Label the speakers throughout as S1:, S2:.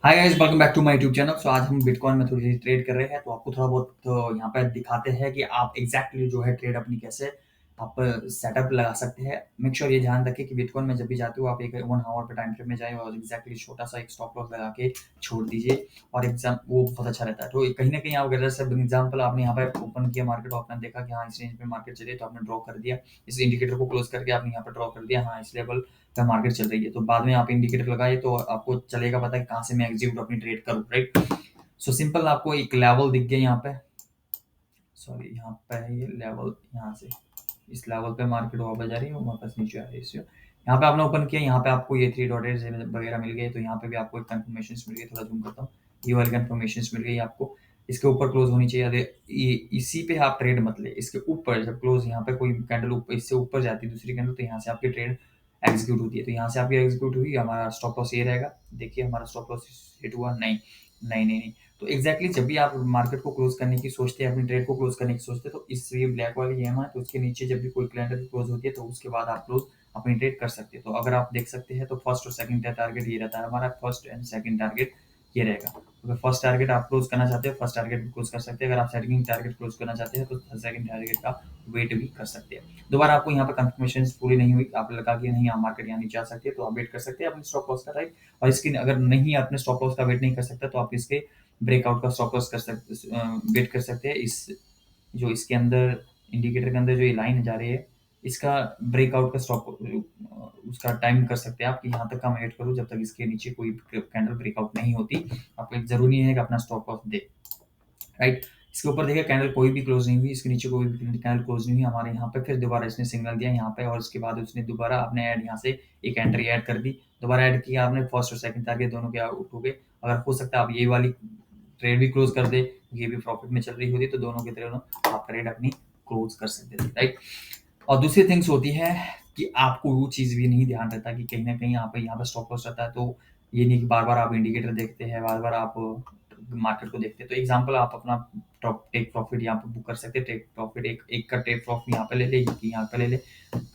S1: Hi guys, welcome back to my YouTube channel. So आज हम bitcoin में थोड़ी सी ट्रेड कर रहे हैं, तो आपको थोड़ा बहुत तो यहाँ पे दिखाते हैं कि आप एग्जैक्टली जो है ट्रेड अपनी कैसे आप सेटअप लगा सकते हैं। मेक श्योर ये ध्यान रखें कि बिटकॉइन में जब भी जाते हो आप एक 1 आवर पे टाइम फ्रेम में जाएं और एग्जैक्टली छोटा सा एक स्टॉप लॉस लगा के छोड़ दीजिए। और एग्जाम वो बहुत अच्छा रहता है। तो कहीं ना कहीं आप अगर जैसे एग्जाम्पल आपने यहाँ पे ओपन किया मार्केट, आपने देखा कि हाँ इस रेंज पे मार्केट चलिए, तो आपने ड्रॉ कर दिया। इस इंडिकेटर को क्लोज करके आपने यहाँ पे ड्रॉ कर दिया, हाँ इस लेवल पे मार्केट चल रही है। तो बाद में आप इंडिकेटर लगाए तो आपको चलेगा पता है कहाँ से मैं एग्जीक्यूट अपनी ट्रेड करूँ, राइट। सो सिंपल आपको एक लेवल दिख गया यहाँ पे। सॉरी, यहाँ पे है ये लेवल, यहाँ से इस लेवल पे मार्केट वापस जा रही है, वापस नीचे आ रही है। यहाँ पे आपने ओपन किया, यहाँ पे आपको ये थ्री डॉटेड वगैरह मिल गए, तो यहाँ पे भी आपको एक कंफर्मेशन मिल गई। थोड़ा जूम करता हूँ, ये वाली कंफर्मेशन मिल गई आपको। इसके ऊपर क्लोज होनी चाहिए। अरे इसी पे आप ट्रेड मत ले, इसके ऊपर जब क्लोज यहाँ पे कोई कैंडल ऊपर इससे ऊपर जाती है दूसरी कैंडल, तो यहाँ से आपकी ट्रेड एग्जीक्यूट होती है। तो यहाँ से आपकी एग्जीक्यूट हुई, हमारा स्टॉप लॉस ये रहेगा। देखिए हमारा स्टॉप लॉस हिट हुआ नहीं, नहीं नहीं नहीं। तो एग्जैक्टली जब भी आप मार्केट को क्लोज करने की सोचते हैं, अपनी ट्रेड को क्लोज करने की सोचते हैं, तो इस ये ब्लैक वाली EMI, तो उसके नीचे जब भी कोई कैंडल क्लोज होती है तो उसके बाद आप क्लोज अपनी ट्रेड कर सकते हैं। तो अगर आप देख सकते हैं तो फर्स्ट और सेकंड टारगेट ये रहता है हमारा, फर्स्ट एंड सेकंड टारगेट ये रहेगा। अगर फर्स्ट टारगेट आप क्लोज करना चाहते हैं, फर्स्ट टारगेट क्लोज कर सकते हैं। अगर आप सेकंड टारगेट क्लोज करना चाहते हैं, तो सेकंड टारगेट का वेट भी कर सकते हैं। दोबारा आपको यहाँ पर कंफर्मेशन पूरी नहीं हुई, आप लगा कि नहीं आप मार्केट यहाँ नीचे आ सकती है, तो आप वेट कर सकते हैं अपने स्टॉप लॉस का, राइट। और इसकी अगर नहीं अपने स्टॉप लॉस का वेट नहीं कर सकते, तो आप इसके ब्रेकआउट का स्टॉप लॉस कर सकते, वेट कर सकते हैं। इस जो इसके अंदर इंडिकेटर के अंदर जो ये लाइन जा रही है, इसका ब्रेकआउट का स्टॉप उसका टाइम कर सकते हैं आप कि यहाँ तक का मैं वेट करूँ जब तक इसके नीचे कोई कैंडल ब्रेकआउट नहीं होती। आपको एक जरूरी है कि अपना स्टॉप लॉस दे, राइट। इसके ऊपर देखिए कैंडल कोई भी क्लोज नहीं हुई, इसके नीचे कोई भी कैंडल क्लोज नहीं हुई हमारे यहाँ पे। फिर दोबारा इसने सिग्नल दिया यहाँ पे, और उसके बाद उसने दोबारा अपने ऐड यहाँ से एक एंट्री ऐड कर दी। दोबारा ऐड किया आपने, फर्स्ट और सेकंड टारगेट दोनों के आउट हो गए। अगर हो सकता है आप ये वाली ट्रेड भी क्लोज कर दे, ये भी प्रॉफिट में चल रही होती, तो दोनों की तरह आप ट्रेड अपनी क्लोज कर सकते थे, राइट। और दूसरी थिंग्स होती है कि आपको वो चीज़ भी नहीं ध्यान रहता कि कहीं न कहीं यहाँ पे स्टॉप लॉस रहता है। तो ये नहीं कि बार-बार आप इंडिकेटर देखते हैं, बार-बार आप मार्केट को देखते हैं। तो एग्ज़ाम्पल आप अपना टॉप टेक प्रॉफिट यहाँ पे बुक कर सकते हैं। टेक प्रॉफिट एक एक का टेक प्रॉफिट यहाँ पे ले ले, एक यहाँ पे ले ले,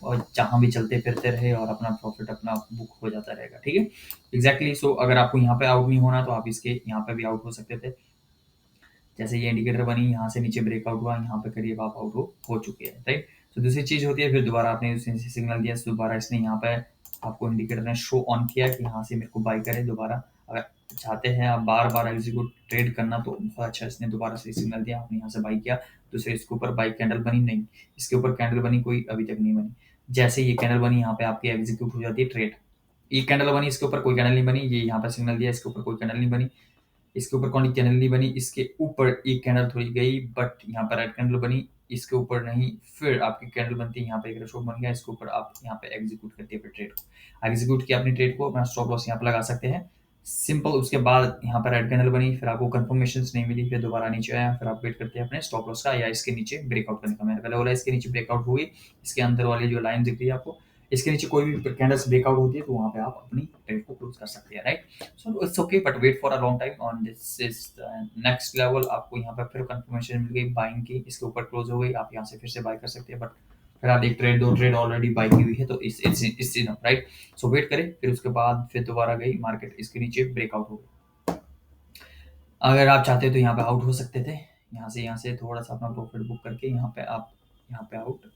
S1: और जहाँ भी चलते फिरते रहे और अपना प्रॉफिट अपना बुक हो जाता रहेगा, ठीक है। एग्जैक्टली। सो अगर आपको यहाँ पे आउट नहीं होना, तो आप इसके यहाँ पे भी आउट हो सकते थे। जैसे ये इंडिकेटर बनी, यहाँ से नीचे ब्रेकआउट हुआ, यहाँ पे करीब आप आउट हो चुके हैं, राइट। तो दूसरी चीज़ होती है, फिर दोबारा आपने सिग्नल दिया, दोबारा इसने यहाँ पे आपको इंडिकेटर ने शो ऑन किया कि यहाँ से मेरे को बाई करे दोबारा। अगर चाहते हैं आप बार बार एग्जीक्यूट ट्रेड करना, तो बहुत अच्छा, इसने दोबारा से सिग्नल दिया, आपने यहाँ से बाई किया। दूसरे इसके ऊपर बाई कैंडल बनी नहीं, इसके ऊपर कैंडल बनी कोई अभी तक नहीं बनी। जैसे ये कैंडल बनी, यहाँ पे आपकी एग्जीक्यूट हो जाती है ट्रेड। ये कैंडल बनी, इसके ऊपर कोई कैंडल नहीं बनी, ये यहाँ पे सिग्नल दिया, इसके ऊपर कोई कैंडल नहीं बनी। इसके ऊपर कौन कैंडल नहीं बनी, इसके ऊपर एक कैंडल थोड़ी गई, बट यहाँ पर रेड कैंडल बनी, इसके ऊपर नहीं। फिर आपकी कैंडल बनती है, यहाँ पे एक रेशो बन गया, इसके ऊपर आप यहाँ पे एग्जीक्यूट करते हैं फिर ट्रेड को। एग्जीक्यूट किया अपनी ट्रेड को, अपना स्टॉप लॉस यहाँ पे लगा सकते हैं, सिंपल। उसके बाद यहाँ पर रेड कैंडल बनी, फिर आपको कंफर्मेशन नहीं मिली, फिर दोबारा नीचे आया, फिर आप वेट करते हैं अपने स्टॉप लॉस का या इसके नीचे ब्रेकआउट करने का। मैंने पहले बोला इसके नीचे ब्रेकआउट हुई, इसके अंदर वाली जो लाइन दिख रही है आपको, इसके नीचे कोई भी कैंडल्स ब्रेकआउट होती है, तो वहाँ पे आप अपनी ट्रेड को क्लोज कर सकते हैं, right. So it's okay, but wait for a long time on this is next level. आपको यहाँ पे फिर कंफर्मेशन मिल गई बाइंग की, इसके ऊपर क्लोज हो गई, आप यहाँ से फिर से बाय कर सकते हैं। बट फिर आप एक ट्रेड दो ट्रेड ऑलरेडी बाई की हुई है, तो it's enough, right. So wait करें, फिर उसके बाद फिर दोबारा गई मार्केट, इसके नीचे ब्रेकआउट हो गई। अगर आप चाहते तो यहाँ पे आउट हो सकते थे, यहाँ से थोड़ा सा अपना प्रॉफिट बुक करके यहाँ पे आप यहाँ पे आउट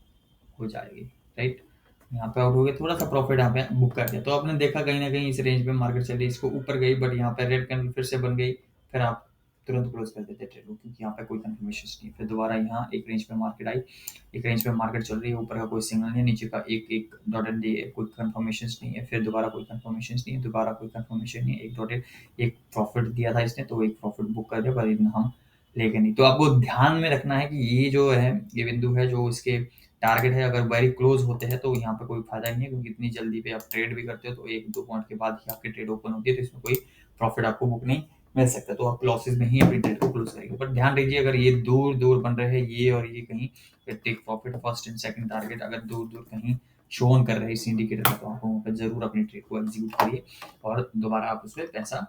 S1: हो जाएगी, राइट। यहाँ पे आउट हो गए, थोड़ा सा प्रॉफिट यहाँ पे बुक कर दिया, तो आपने देखा कहीं ना कहीं इस रेंज पे मार्केट चल रही है, इसको ऊपर गई, बट यहाँ पे रेड कैंडल फिर से बन गई। फिर आप तुरंत क्लोज कर देते ट्रेड को, क्योंकि यहाँ पे कोई कंफर्मेशन नहीं। फिर दोबारा यहाँ एक रेंज पे मार्केट आई, एक रेंज पे मार्केट चल रही है, ऊपर का कोई सिग्नल नहीं है, नीचे का एक एक डॉटेड डे कोई कंफर्मेशन नहीं है, फिर दोबारा कोई कंफर्मेशन नहीं है, दोबारा कोई कंफर्मेशन नहीं है, एक डॉटेड एक प्रॉफिट दिया था इसने, तो एक प्रॉफिट बुक कर दिया, पर इतना हम लेके नहीं। तो आपको ध्यान में रखना है कि ये जो है, ये बिंदु है जो इसके टारगेट है। अगर वेरी क्लोज होते हैं तो यहाँ पे कोई फायदा नहीं है, क्योंकि इतनी जल्दी पे आप ट्रेड भी करते हो, तो एक दो पॉइंट के बाद ही आपकी ट्रेड ओपन होती है, तो इसमें कोई प्रॉफिट आपको बुक नहीं मिल सकता, तो आप लॉसेज में ही अपनी ट्रेड को क्लोज करेंगे। बट ध्यान रखिए, अगर ये दूर दूर बन रहे हैं, ये और ये कहीं take profit first and second target अगर दूर दूर कहीं शो ऑन कर रहे हैं इस इंडिकेटर का, तो आप वहाँ पर जरूर अपनी ट्रेड को एग्जीक्यूट करिए और दोबारा आप उसमें पैसा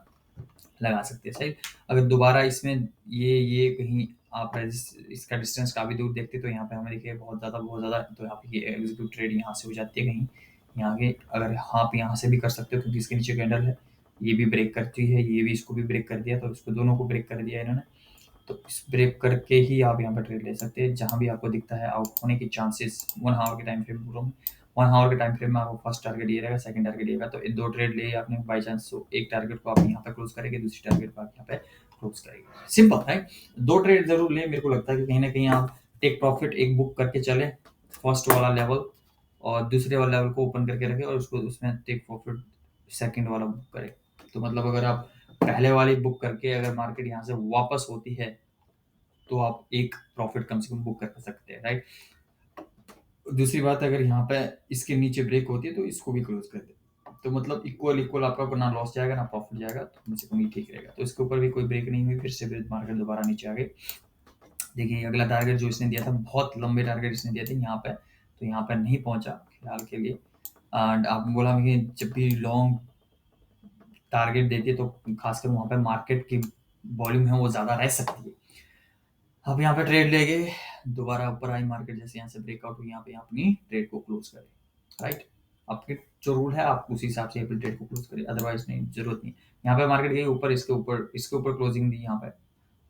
S1: लगा सकते हैं, सही। अगर दोबारा इसमें ये कहीं आप इसका डिस्टेंस काफ़ी दूर देखते, तो यहाँ पे हमें देखिए बहुत ज़्यादा, तो यहाँ पे ये एग्जीक्यूट ट्रेड यहाँ से हो जाती है कहीं यहाँ के। अगर आप यहाँ से भी कर सकते हो, क्योंकि इसके नीचे कैंडल है, ये भी ब्रेक करती है, ये भी इसको भी ब्रेक कर दिया, तो इसको दोनों को ब्रेक कर दिया इन्होंने। तो इस ब्रेक करके ही आप यहाँ पे ट्रेड ले सकते हैं। जहाँ भी आपको दिखता है आउट होने की चांसेस 1 आवर के टाइम फ्रेम बोल रहा हूँ, 1 आवर के टाइम फ्रेम में आपको फर्स्ट टारगेट ये रहेगा, सेकंड टारगेट ये रहेगा। तो 2 ट्रेड लिए आपने बाय चांस, तो एक टारगेट को आप यहाँ पे क्लोज करेंगे, दूसरी टारगेट को आप यहाँ पे क्लोज करेंगे। सिंपल है। 2 ट्रेड जरूर लें। मेरे को लगता है कि कहीं ना कहीं आप टेक प्रॉफिट एक बुक करके चले, फर्स्ट वाला लेवल, और दूसरे वाले लेवल को ओपन करके रखें, और उसको उसमें टेक प्रॉफिट सेकंड वाला बुक करें। तो मतलब अगर आप पहले वाली बुक करके अगर मार्केट यहाँ से वापस होती है, तो आप एक प्रॉफिट कम से कम बुक कर सकते हैं, राइट। दूसरी बात, अगर यहाँ पे इसके नीचे ब्रेक होती है तो इसको भी क्लोज कर दे, तो मतलब इक्वल इक्वल आपका ना लॉस जाएगा ना प्रॉफिट जाएगा, तो कम से कम ये ठीक रहेगा। तो इसके ऊपर भी कोई ब्रेक नहीं हुई, फिर से मार्केट दोबारा नीचे आ गई। देखिए अगला टारगेट जो इसने दिया था, बहुत लंबे टारगेट इसने दिए थे यहाँ पे, तो यहाँ पे नहीं पहुंचा फिलहाल के लिए। एंड आपने बोला कि जब भी लॉन्ग टारगेट देती है तो खासकर वहाँ पे मार्केट की वॉल्यूम है वो ज़्यादा रह सकती है। अब यहाँ पे ट्रेड ले गए, दोबारा ऊपर आई मार्केट, जैसे यहाँ से ब्रेकआउट हुई, यहाँ पे अपनी ट्रेड को क्लोज करें, राइट। आपके जो रूल है आप उसी हिसाब से अपनी ट्रेड को क्लोज करें, अदरवाइज नहीं, जरूरत नहीं। यहाँ पे मार्केट गई ऊपर, इसके ऊपर क्लोजिंग दी यहाँ पे,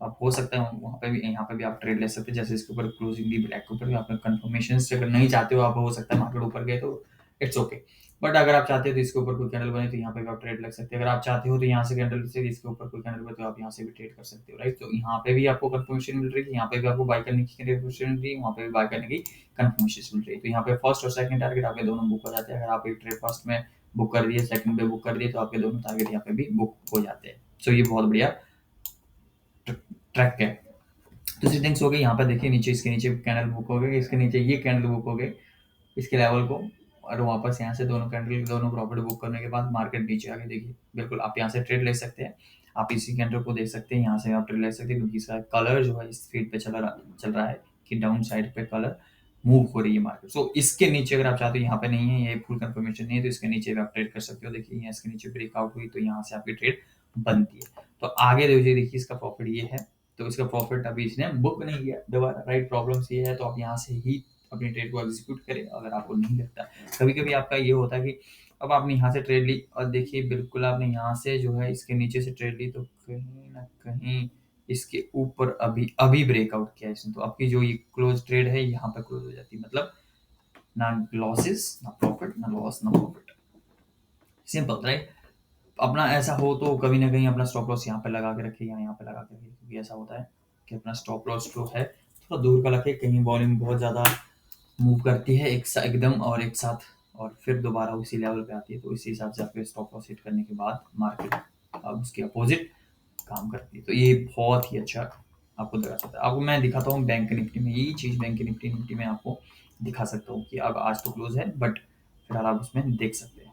S1: आप हो सकता है वहाँ पे भी, यहाँ पे भी आप ट्रेड ले सकते हैं। जैसे इसके ऊपर क्लोजिंग दी ब्लैक के ऊपर भी, आपने कंफर्मेशन से अगर नहीं चाहते हो आप, हो सकता है मार्केट ऊपर गए तो इट्स ओके। बट अगर आप चाहते हो तो इसके ऊपर कोई कैंडल बने तो यहाँ पे भी आप ट्रेड लग सकते हैं। अगर आप चाहते हो तो यहाँ से कैंडल से इसके ऊपर कोई कैंडल बने तो आप यहाँ से भी ट्रेड कर सकते हो, राइट। तो यहाँ पे भी आपको कंफर्मेशन मिल रही है, यहाँ पे भी आपको बाय करने की कंफर्मेशन मिल रही है, वहाँ पे भी बाय करने की कंफर्मेशन मिल रही है। तो यहाँ पे फर्स्ट और सेकंड टारगेट आपके दोनों बुक हो जाते हैं। अगर आप एक ट्रेड फर्स्ट में बुक कर दिए, सेकंड पे बुक कर दिए, तो आपके दोनों टारगेट यहाँ पे भी बुक हो जाते हैं। सो ये बहुत बढ़िया ट्रैक है। दूसरी थिंग्स हो गई, यहाँ पे देखिए नीचे, इसके नीचे कैंडल बुक हो गए, इसके नीचे ये कैंडल बुक हो गए, इसके लेवल को, और वापस यहाँ से दोनों कैंडल दोनों प्रॉफिट बुक करने के बाद मार्केट नीचे आ गई। देखिए बिल्कुल आप यहाँ से ट्रेड ले सकते हैं, आप इसी कैंडल को देख सकते हैं, यहाँ से आप ट्रेड ले सकते हैं, क्योंकि इसका कलर जो है इस फीड पे चल रहा है कि डाउन साइड पे कलर मूव हो रही है मार्केट। सो इसके नीचे अगर आप चाहते हो, यहाँ पे नहीं है, ये फुल कंफर्मेशन नहीं है, तो इसके नीचे भी आप ट्रेड कर सकते हो। देखिए यहाँ इसके नीचे ब्रेकआउट हुई तो यहाँ से आपकी ट्रेड बनती है। तो आगे देखिए इसका प्रॉफिट ये है, तो इसका प्रॉफिट अभी इसने बुक नहीं किया दोबारा, राइट। प्रॉब्लम ये है, तो आप यहाँ से ही अपनी ट्रेड को एग्जीक्यूट करें अगर आपको नहीं लगता। कभी कभी आपका ये होता है कि अब आपने यहाँ से ट्रेड ली, और देखिए बिल्कुल आपने यहाँ से जो है इसके नीचे से ट्रेड ली, तो कहीं ना कहीं इसके ऊपर अभी अभी ब्रेकआउट किया इसने, तो आपकी जो ये क्लोज ट्रेड है यहाँ पे क्लोज हो जाती है। मतलब ना लॉसेस ना प्रॉफिट, ना लॉस ना प्रॉफिट, सिंपल, राइट। अपना ऐसा हो तो कभी ना कहीं अपना स्टॉप लॉस यहाँ पे लगा के रखिए, यहाँ पे लगा के रखिए, क्योंकि ऐसा होता है कि अपना स्टॉप लॉस जो है थोड़ा दूर का रखिए, कहीं वॉल्यूम बहुत ज़्यादा मूव करती है एकदम और एक साथ, और फिर दोबारा उसी लेवल पे आती है, तो इसी हिसाब से आपके स्टॉप लॉस हिट करने के बाद मार्केट अब उसके अपोजिट काम करती है। तो ये बहुत ही अच्छा आपको दिखा सकता है। आपको मैं दिखाता हूँ बैंक निफ्टी में, यही चीज़ बैंक निफ्टी में आपको दिखा सकता हूँ कि अब आज तो क्लोज है, बट फिलहाल आप उसमें देख सकते हैं।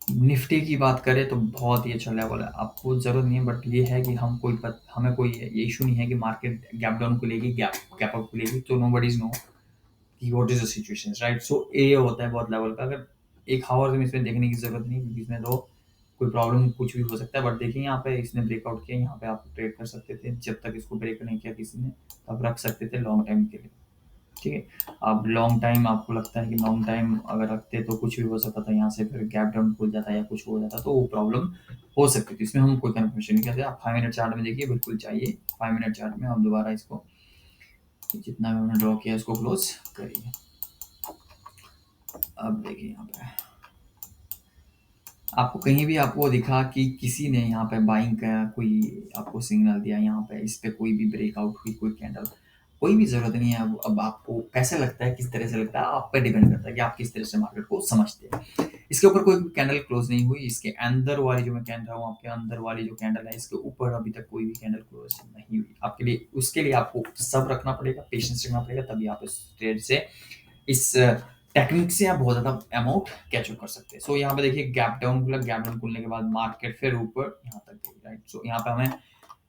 S1: निफ्टी की बात करें तो बहुत ही अच्छा लेवल है, आपको ज़रूरत नहीं है, बट ये है कि हमें कोई ये इशू नहीं है कि मार्केट गैप डाउन को लेगी, गैप अप को लेगी, तो नो बडीज नो कि what is the situation, right. So ये होता है बहुत लेवल का। अगर एक हावर में इसमें देखने की जरूरत नहीं, क्योंकि इसमें तो कोई प्रॉब्लम कुछ भी हो सकता है। बट देखिए यहाँ पे इसने ब्रेकआउट किया, यहाँ पे आप ट्रेड कर सकते थे, जब तक इसको ब्रेक नहीं किया किसी ने, तो आप रख सकते थे लॉन्ग टाइम के लिए, ठीक है। अब लॉन्ग टाइम आपको लगता है कि लॉन्ग टाइम अगर रखते तो कुछ भी हो सकता था, यहाँ से फिर गैप डाउन खुल जाता या कुछ हो जाता, तो वो प्रॉब्लम हो सकती थी। इसमें हम कोई कंफ्यूजन नहीं करते। आप 5 मिनट चार्ट में देखिए, बिल्कुल चाहिए 5 मिनट चार्ट में, आप दोबारा इसको जितना भी हमने ड्रॉ किया इसको क्लोज करिए। अब देखिए यहाँ पे आपको कहीं भी आपको दिखा कि किसी ने यहाँ पे बाइंग का कोई आपको सिग्नल दिया, यहाँ पे इस पे कोई भी ब्रेकआउट हुई, कोई कैंडल, कोई भी ज़रूरत नहीं है। अब आपको कैसे लगता है, किस तरह से लगता है, आप पे डिपेंड करता है कि आप किस तरह से मार्केट को समझते हैं। इसके ऊपर कोई भी कैंडल क्लोज नहीं हुई, इसके अंदर वाली जो मैं कह रहा हूँ, आपके अंदर वाली जो कैंडल है, इसके ऊपर अभी तक कोई भी कैंडल क्लोज नहीं हुई। आपके लिए उसके लिए आपको सब रखना पड़ेगा, पेशेंस रखना पड़ेगा, तभी आप इस ट्रेड से, इस टेक्निक से आप बहुत ज़्यादा अमाउंट कैचअप कर सकते हैं। सो यहाँ पे देखिए गैप डाउन खुला, गैप डाउन खुलने के बाद मार्केट फिर ऊपर यहाँ तक गई, राइट। सो यहाँ पे हमें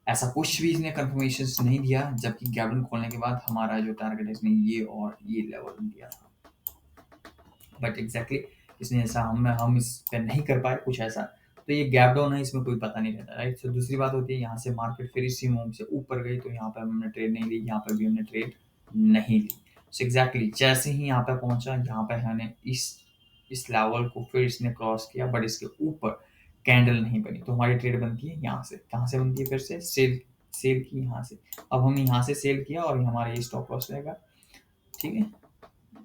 S1: ऐसा कुछ भी इसने कंफर्मेशन नहीं दिया, जबकि गैप डाउन खोलने के बाद हमारा जो टारगेट है इसने ये और ये लेवल दिया था, बट एग्जैक्टली इसने ऐसा हम इस पे नहीं कर पाए कुछ ऐसा। तो ये गैप डाउन है, इसमें कोई पता नहीं रहता, राइट। सो दूसरी बात होती है, यहाँ से मार्केट फिर इसी मूव से ऊपर गई, तो यहाँ पे हमने ट्रेड नहीं ली, यहाँ पे भी हमने ट्रेड नहीं ली। सो एग्जैक्टली जैसे ही यहाँ पे पहुंचा, यहाँ पे हमने इस लेवल को फिर इसने क्रॉस किया, बट इसके ऊपर कैंडल नहीं बनी, तो हमारी ट्रेड बनती है यहाँ से। कहाँ से बनती है? फिर से सेल, सेल की यहाँ से। अब हमने यहाँ से सेल किया और हमारा ये स्टॉप लॉस रहेगा। ठीक है,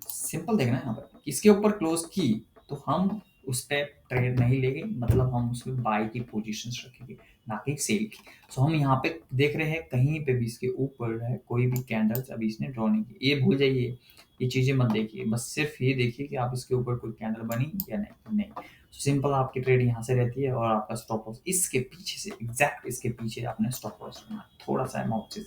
S1: सिंपल देखना है यहाँ पर। इसके ऊपर क्लोज की तो हम उस पर ट्रेड नहीं लेंगे, मतलब हम उसमें बाय की पोजीशंस रखेंगे, ना कि सेल की। सो हम यहाँ पे देख रहे हैं कहीं पे भी इसके ऊपर है कोई भी कैंडल्स अभी इसने ड्रॉ नहीं की, ये भूल जाइए, ये चीजें मत देखिए, बस सिर्फ ये देखिए कि आप इसके ऊपर कोई कैंडल बनी या नहीं। तो सिंपल आपकी ट्रेड यहाँ से रहती है और आपका स्टॉप लॉस इसके पीछे से, एग्जैक्ट इसके पीछे आपने स्टॉप लॉस रखना है, थोड़ा सा अमाउंट से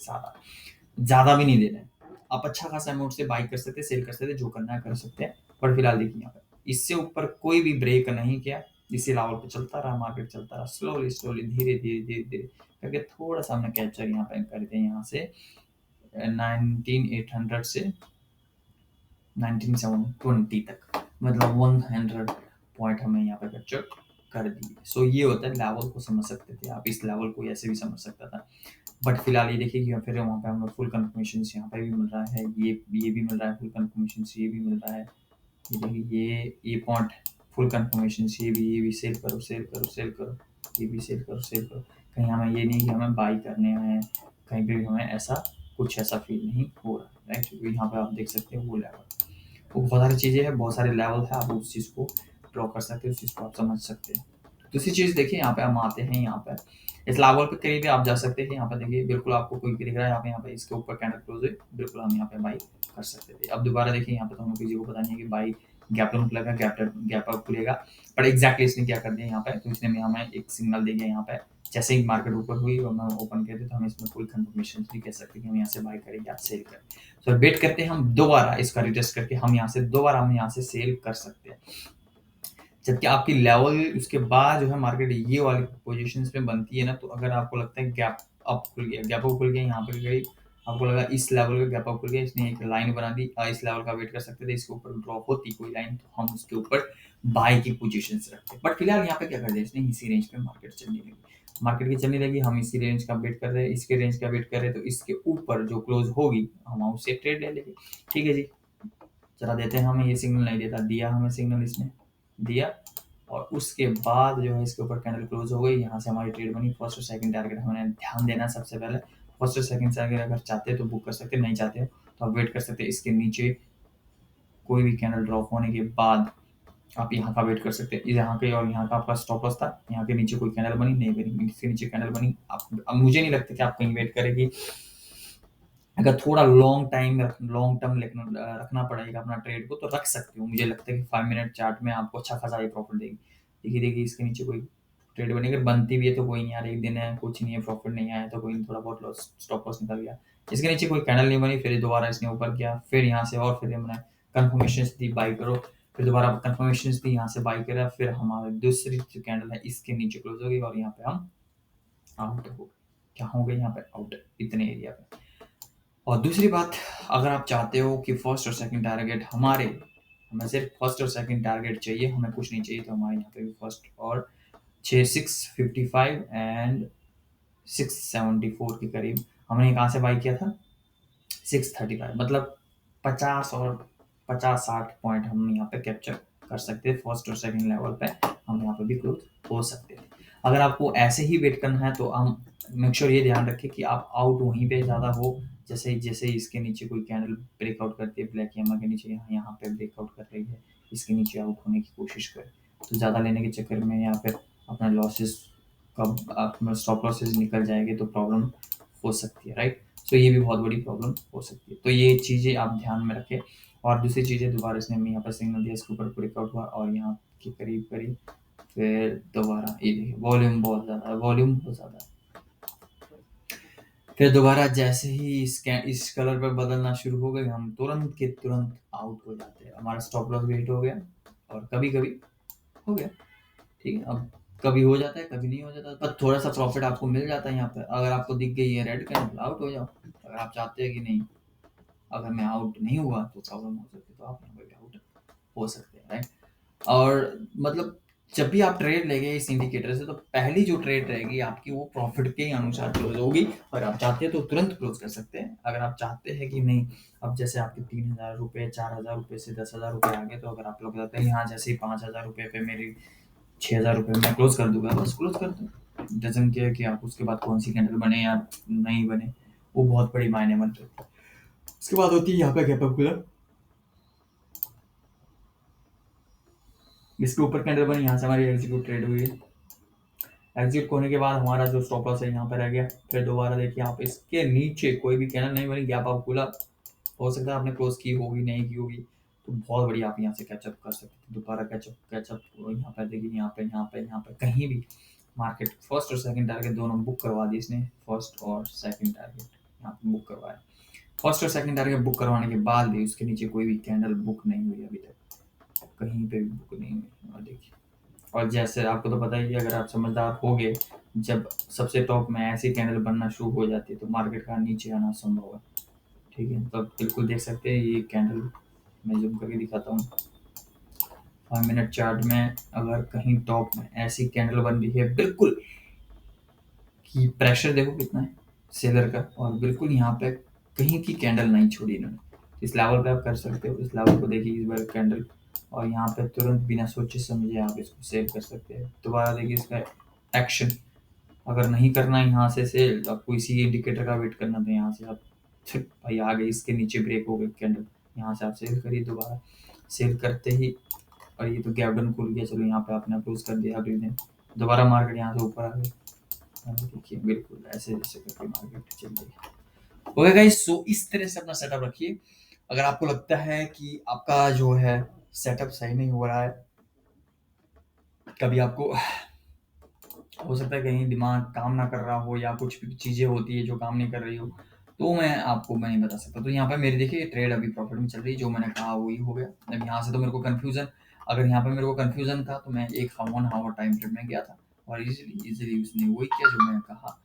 S1: ज्यादा भी नहीं देना है। आप अच्छा खासा अमाउंट से बाई कर सकते हैं, सेल कर सकते हैं, जो करना है कर सकते हैं। पर फिलहाल देखिए यहाँ पे इससे ऊपर कोई भी ब्रेक नहीं किया, इसी लेवल पे चलता रहा, मार्केट चलता रहा, स्लोली स्लोली धीरे धीरे धीरे धीरे करके थोड़ा सा हमने कैप्चर यहाँ पे करते हैं, यहाँ से 19800 से 19720 तक, मतलब 100 पॉइंट हमें यहाँ पे कैप्चर कर दिए। सो ये होता है, लेवल को समझ सकते थे आप, इस लेवल को ऐसे भी समझ सकता था। बट फिलहाल ये देखिए कि फिर वहाँ पे हमें फुल कंफर्मेशन यहाँ पे भी मिल रहा है, ये भी मिल रहा है फुल कंफर्मेशन, ये भी मिल रहा है। ये देखिए ये पॉइंट फुल कंफर्मेशन, ये भी सेल करो सेल करो सेल करो, ये भी सेल करो सेल करो। कहीं हमें ये नहीं कि हमें बाई करने हैं, कहीं पे भी हमें ऐसा कुछ ऐसा फील नहीं हो रहा है, राइट। क्योंकि यहाँ पे आप देख सकते हो वो लेवल, वो बहुत सारी चीज़ें हैं, बहुत सारे लेवल है, आप उस चीज़ को ड्रॉ कर सकते हो, उस चीज़ को आप समझ सकते हैं। दूसरी चीज़ देखिए, यहाँ पे हम आते हैं, यहाँ पे इस लेवल पे कहीं भी आप जा सकते हैं। यहाँ पे देखिए बिल्कुल आपको कोई भी दिख रहा है, यहाँ पे इसके ऊपर कैंडल क्लोज है, बिल्कुल हम यहाँ पे बाई कर सकते थे। अब दोबारा देखिए यहाँ पे तो हमें किसी को पता नहीं है कि बाई गैप डाउन खुलेगा, गैप अप खुलेगा, पर एग्जैक्टली इसने क्या कर दिया यहाँ पे, तो इसने हमें एक सिग्नल दे दिया यहाँ पे, जैसे ही मार्केट ऊपर हुई और मैं ओपन कर दी, तो हम इसमें कोई कंफर्मेशन नहीं कह सकते कि हम यहाँ से बाई करें या सेल करें। तो वेट करते हैं हम दोबारा इसका रिटेस्ट करके, हम यहाँ से सेल कर सकते हैं। जबकि आपकी लेवल उसके बाद जो है मार्केट ये वाली पोजीशंस में बनती है ना, तो अगर आपको लगता है गैप अप खुल गया, गैप अप खुल गया यहाँ पे करीब, आपको लगा इस लेवल का गैप अप खुल गया, इसने एक लाइन बना दी, इस लेवल का वेट कर सकते थे, इसके ऊपर ड्रॉप होती कोई लाइन तो हम उसके ऊपर बाय की पोजीशंस रखते। बट फिलहाल यहाँ पे क्या कर दिया इसने, इसी रेंज पे मार्केट चलने लगी, मार्केट की चलने लगी, हम इसी रेंज का वेट कर रहे हैं, इसके रेंज का वेट कर रहे हैं, तो इसके ऊपर जो क्लोज होगी हम उससे ट्रेड ले लेंगे। ठीक है जी, जरा देते हैं, हमें ये सिग्नल नहीं देता, दिया हमें सिग्नल इसने दिया, और उसके बाद जो है इसके ऊपर कैंडल क्लोज हो गई, यहाँ से हमारी ट्रेड बनी। फर्स्ट और सेकंड टारगेट हमें ध्यान देना है सबसे पहले, फर्स्ट और सेकंड टारगेट अगर चाहते हो तो बुक कर सकते हैं, नहीं चाहते हो तो आप वेट कर सकते हैं, इसके नीचे कोई भी कैंडल ड्रॉप होने के बाद आप यहाँ का वेट कर सकते हैं, यहाँ के और यहाँ का आपका स्टॉप लॉस था, यहाँ के नीचे कोई कैंडल बनी नहीं बनी, इसके नीचे कैंडल बनी, आप अब मुझे नहीं लगता कि आप कहीं वेट करेगी। अगर थोड़ा लॉन्ग टर्म रखना पड़ेगा अपना ट्रेड को, तो रख सकते हो, मुझे लगता है कि 5 मिनट चार्ट में आपको अच्छा खासा ये प्रॉफिट देगी। देखिए देखिए इसके नीचे कोई ट्रेड बनी, अगर बनती भी है तो कोई नहीं यार, एक दिन है कुछ नहीं है, प्रॉफिट नहीं आया तो कोई नहीं, थोड़ा बहुत लॉस स्टॉप लॉस निकल गया। इसके नीचे कोई कैंडल नहीं बनी, फिर दोबारा इसने ऊपर किया, फिर यहाँ से और फिर हमने कंफर्मेशन दी बाई करो, फिर दोबारा कंफर्मेशन दी, यहाँ से बाई करा, फिर हमारी दूसरी जो कैंडल है इसके नीचे क्लोज हो गई और यहाँ पे हम आउट हो, क्या हो गए यहाँ पे आउट, इतने एरिया पे। और दूसरी बात, अगर आप चाहते हो कि फर्स्ट और सेकंड टारगेट हमें सिर्फ फर्स्ट और सेकंड टारगेट चाहिए, हमें कुछ नहीं चाहिए, तो हमारे यहाँ पे भी फर्स्ट और 655 एंड 674 के करीब हमने कहाँ से बाई किया था, 635, मतलब 50 और 50-60 पॉइंट हम यहाँ पे कैप्चर कर सकते हैं, फर्स्ट और सेकंड लेवल पे हम यहाँ पे भी क्लोज हो सकते हैं। अगर आपको ऐसे ही वेट करना है तो हम मेक श्योर ये ध्यान रखें कि आप आउट वहीं पे ज़्यादा हो, जैसे जैसे इसके नीचे कोई कैंडल ब्रेकआउट करती है, ब्लैक एमा के नीचे यहाँ पे ब्रेकआउट कर रही है, इसके नीचे आउट होने की कोशिश करें, तो ज़्यादा लेने के चक्कर में या फिर अपना लॉसेस कब अपना स्टॉप लॉसेस निकल जाएंगे तो प्रॉब्लम हो सकती है, राइट। सो ये भी बहुत बड़ी प्रॉब्लम हो सकती है, तो ये चीज़ें आप ध्यान में रखें। और दूसरी चीज़ें, दोबारा इसने हमें यहाँ पर सिग्नल दिया, इसके ऊपर ब्रेकआउट हुआ और यहाँ के करीब करीब फिर दोबारा ये देखिए वॉल्यूम बहुत ज़्यादा है, वॉल्यूम बहुत ज़्यादा है, फिर दोबारा जैसे ही इस कलर पर बदलना शुरू हो गए, हम तुरंत के तुरंत आउट हो जाते हैं, हमारा स्टॉप लॉस भी हिट हो गया और कभी कभी हो गया, ठीक है। अब कभी हो जाता है कभी नहीं हो जाता, पर थोड़ा सा प्रॉफिट आपको मिल जाता है यहाँ पे, अगर आपको दिख गई है रेड कैंडल आउट हो जाओ, अगर आप चाहते हैं कि नहीं अगर मैं आउट नहीं हुआ तो प्रॉब्लम हो सकती है, तो आप यहाँ पे भी आउट हो सकते हैं, राइट। और मतलब जब भी आप ट्रेड लेंगे इस इंडिकेटर से, तो पहली जो ट्रेड रहेगी आपकी वो प्रॉफिट के अनुसार क्लोज होगी। अगर आप चाहते हैं तो तुरंत क्लोज कर सकते हैं। अगर आप चाहते हैं कि नहीं, अब जैसे आपके 3,000 रुपये, 4,000 रुपये से 10,000 रुपये आ गए, तो अगर आप लोग कहते हैं यहाँ जैसे ही 5,000 रुपये पे मेरी 6,000 रुपये मैं क्लोज कर दूंगा, बस क्लोज कर दो। डजन केयर कि आप उसके बाद कौन सी कैंडल बने या नहीं बने, वो बहुत बड़ी मायने बनते हैं। उसके बाद होती है यहाँ पे गैप अप कलर, इसके ऊपर कैंडल बनी, यहाँ से हमारी एग्जीक्यूट ट्रेड हुई है। एग्जिट होने के बाद हमारा जो स्टॉप लॉस है यहाँ पर रह गया। फिर दोबारा देखिए आप इसके नीचे कोई भी कैंडल नहीं बनी, गैप अप खुला, हो सकता है आपने क्लोज की होगी, नहीं की होगी, तो बहुत बढ़िया आप यहाँ से कैचअप कर सकते हैं। दोबारा कैचअप कैचअप यहाँ पर देखिए, यहाँ पे कहीं भी मार्केट फर्स्ट और सेकंड टारगेट दोनों बुक करवा दी इसने। फर्स्ट और सेकंड टारगेट यहाँ पे बुक करवाया। फर्स्ट और सेकंड टारगेट बुक करवाने के बाद भी उसके नीचे कोई भी कैंडल बुक नहीं हुई अभी तक, कहीं पे भी बुक नहीं हुई। और देखिए, और जैसे आपको तो पता ही है, अगर आप समझदार होगे, जब सबसे टॉप में ऐसी कैंडल बनना शुरू हो जाती है तो मार्केट का नीचे आना संभव है। ठीक है, तो आप बिल्कुल देख सकते हैं ये कैंडल, मैं जूम करके दिखाता हूँ। 5 मिनट चार्ट में अगर कहीं टॉप में ऐसी कैंडल बन रही है, बिल्कुल कि प्रेशर देखो कितना है सेलर का, और बिल्कुल यहाँ पे कहीं की कैंडल नहीं छोड़ी इन्होंने। इस लेवल पे आप कर सकते हो, इस लेवल को देखिए इस बार कैंडल, और यहाँ पे तुरंत बिना सोचे समझे आप इसको सेल कर सकते हैं। दोबारा देखिए इसका एक्शन, अगर नहीं करना है यहाँ से सेल, तो आपको इसी इंडिकेटर का वेट करना था। यहाँ से आप भाई आ गए, इसके नीचे ब्रेक हो गए कैंडल, यहाँ से आप सेल करिए। दोबारा सेल करते ही, और ये तो गैप डाउन खुल गया, चलो यहाँ पे आपने अप्रोच कर दिया अगले दिन, दोबारा मार्केट यहाँ से ऊपर आ गई। देखिए बिल्कुल ऐसे जैसे करके मार्केट चल रही है। ओके गाइस, सो इस तरह से अपना सेटअप रखिए। अगर आपको लगता है कि आपका जो है सेटअप सही नहीं हो रहा है, कभी आपको हो सकता है कहीं दिमाग काम ना कर रहा हो, या कुछ भी चीज़ें होती है जो काम नहीं कर रही हो, तो मैं नहीं बता सकता। तो यहाँ पे मेरी देखिए ट्रेड अभी प्रॉफिट में चल रही है, जो मैंने कहा वही हो गया। अब यहाँ से तो मेरे को कन्फ्यूज़न, अगर यहाँ पे मेरे को कन्फ्यूज़न था तो मैं एक 1 आवर टाइम फ्रेम में गया था, और इजीली उसने वही किया जो मैंने कहा।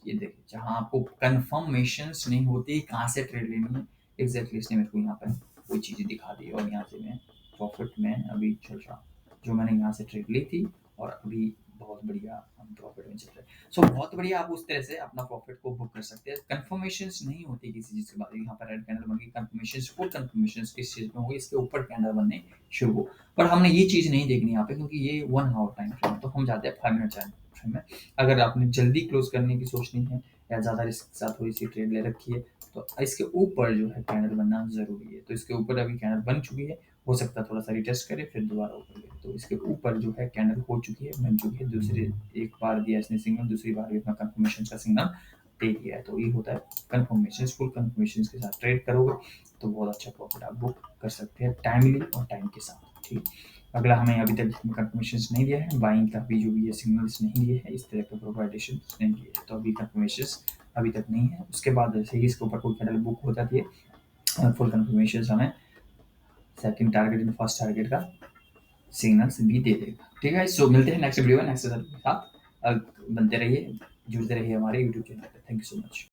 S1: ये देखिए, जहाँ आपको कन्फर्मेशंस नहीं होती कहाँ से ट्रेड लेनी है, एग्जैक्टली इसने मेरे को यहाँ पे वो चीज़ें दिखा दी, और यहाँ से मैं प्रॉफिट में अभी चल रहा हूँ, जो मैंने यहाँ से ट्रेड ली थी, और अभी बहुत बढ़िया हम प्रॉफिट में चल रहे हैं। सो बहुत बढ़िया, आप उस तरह से अपना प्रॉफिट को बुक कर सकते हैं। कंफर्मेशंस नहीं होती किसी चीज़ के बारे में। यहाँ पर रेड कैंडल बन गई, कंफर्मेशंस, फुल कंफर्मेशंस किस चीज़ में हुई, इसके ऊपर कैंडल बनने शुरू हो। पर हमने ये चीज़ नहीं देखनी यहाँ पे, क्योंकि ये 1 आवर टाइम फ्रेम है, तो हम जाते हैं 5 मिनट टाइम फ्रेम में। अगर आपने जल्दी क्लोज करने की सोचनी है, या ज़्यादा रिस्क के साथ थोड़ी सी ट्रेड ले रखी है, तो इसके ऊपर जो है कैंडल बनना ज़रूरी है। तो इसके ऊपर अभी कैंडल बन चुकी है, हो सकता है थोड़ा सा रिटेस्ट करे फिर दोबारा ऊपर गए। तो इसके ऊपर जो है कैंडल हो चुकी है, बन चुकी है। दूसरी एक बार दिया इसने सिग्नल, दूसरी बार भी अपना कंफर्मेशन का सिग्नल दे दिया है। तो ये होता है कंफर्मेशन, फुल कंफर्मेशन के साथ ट्रेड करोगे तो बहुत अच्छा प्रॉफिट आप बुक कर सकते हैं, टाइमली और टाइम के साथ। ठीक, अगला हमें अभी तक कंफर्मेशन नहीं दिया है, बाइंग का भी जो भी है सिग्नल्स नहीं दिए है, इस तरह के प्रोवाइडेशन नहीं दिए है, तो अभी कंफर्मेशन अभी तक नहीं है। उसके बाद जैसे ही इसके ऊपर कोई कैंडल बुक हो जाती है, फुल कंफर्मेशन हमें second target and first target का सिग्नल्स भी दे देगा। ठीक है, सो मिलते हैं नेक्स्ट वीडियो में नेक्स्ट के साथ। बनते रहिए, जुड़ते रहिए हमारे यूट्यूब चैनल पे। Thank you so much.